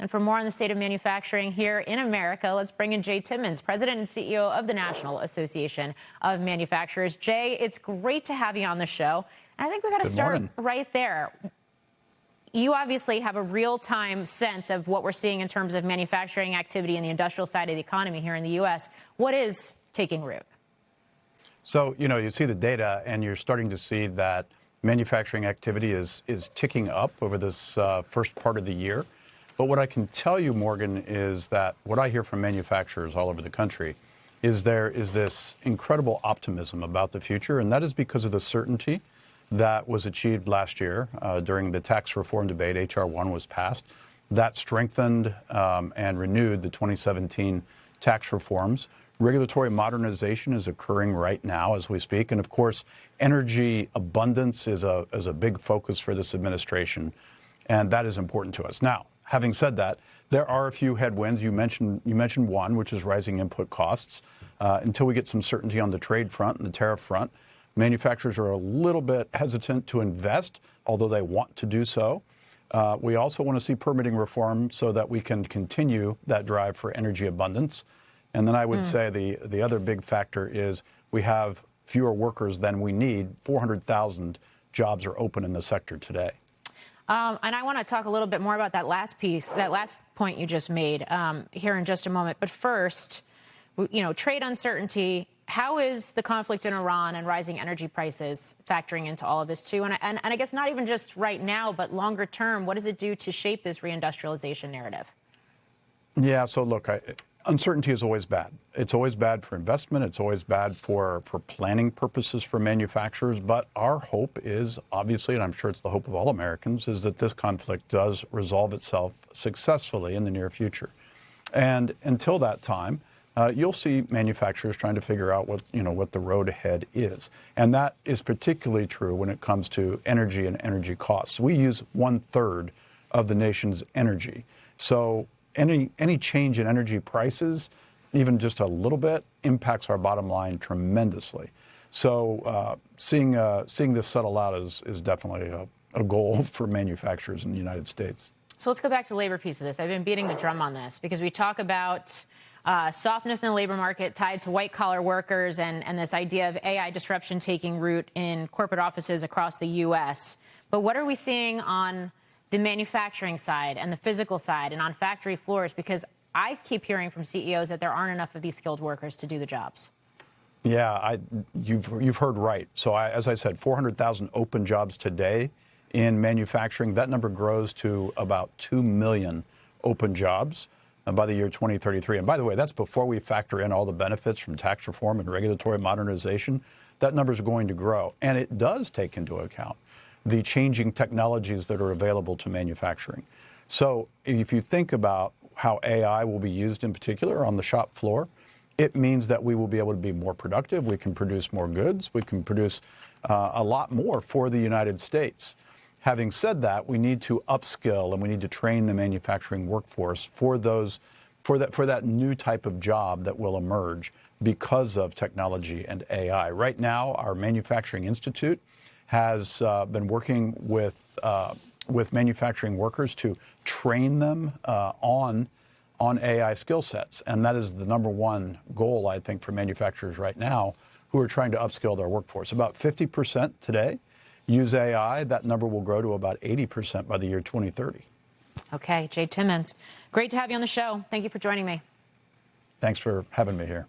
And for more on the state of manufacturing here in America, let's bring in Jay Timmons, President and CEO of the National Association of Manufacturers. Jay, it's great to have you on the show. And I think we got to start right there. You obviously have a real-time sense of what we're seeing in terms of manufacturing activity in the industrial side of the economy here in the U.S. What is taking root? So, you see the data and you're starting to see that manufacturing activity is ticking up over this first part of the year. But what I can tell you, Morgan, is that what I hear from manufacturers all over the country is there is this incredible optimism about the future, and that is because of the certainty that was achieved last year during the tax reform debate. H.R. 1 was passed. That strengthened and renewed the 2017 tax reforms. Regulatory modernization is occurring right now as we speak. And of course, energy abundance is a big focus for this administration, and that is important to us. Now, having said that, there are a few headwinds. You mentioned one, which is rising input costs. Until we get some certainty on the trade front and the tariff front, manufacturers are a little bit hesitant to invest, although they want to do so. We also want to see permitting reform so that we can continue that drive for energy abundance. And then I would say the other big factor is we have fewer workers than we need. 400,000 jobs are open in the sector today. And I want to talk a little bit more about that last piece, that last point you just made here in just a moment. But first, trade uncertainty. How is the conflict in Iran and rising energy prices factoring into all of this, too? And I guess not even just right now, but longer term, what does it do to shape this reindustrialization narrative? Yeah, so look, uncertainty is always bad. It's always bad for investment. It's always bad for planning purposes for manufacturers. But our hope is, obviously, and I'm sure it's the hope of all Americans, is that this conflict does resolve itself successfully in the near future. And until that time, you'll see manufacturers trying to figure out what the road ahead is. And that is particularly true when it comes to energy and energy costs. We use 1/3 of the nation's energy. So any change in energy prices, even just a little bit, impacts our bottom line tremendously. So seeing this settle out is definitely a goal for manufacturers in the United States. So let's go back to the labor piece of this. I've been beating the drum on this because we talk about softness in the labor market tied to white-collar workers and this idea of AI disruption taking root in corporate offices across the U.S. But what are we seeing on the manufacturing side and the physical side and on factory floors? Because I keep hearing from CEOs that there aren't enough of these skilled workers to do the jobs. Yeah, you've heard right. So as I said, 400,000 open jobs today in manufacturing. That number grows to about 2 million open jobs by the year 2033. And by the way, that's before we factor in all the benefits from tax reform and regulatory modernization. That number is going to grow. And it does take into account the changing technologies that are available to manufacturing. So if you think about how AI will be used in particular on the shop floor, it means that we will be able to be more productive. We can produce more goods. We can produce a lot more for the United States. Having said that, we need to upskill and we need to train the manufacturing workforce for that new type of job that will emerge because of technology and AI. Right now, our Manufacturing Institute has been working with manufacturing workers to train them on AI skill sets. And that is the #1 goal, I think, for manufacturers right now who are trying to upskill their workforce. About 50% today use AI. That number will grow to about 80% by the year 2030. Okay, Jay Timmons, great to have you on the show. Thank you for joining me. Thanks for having me here.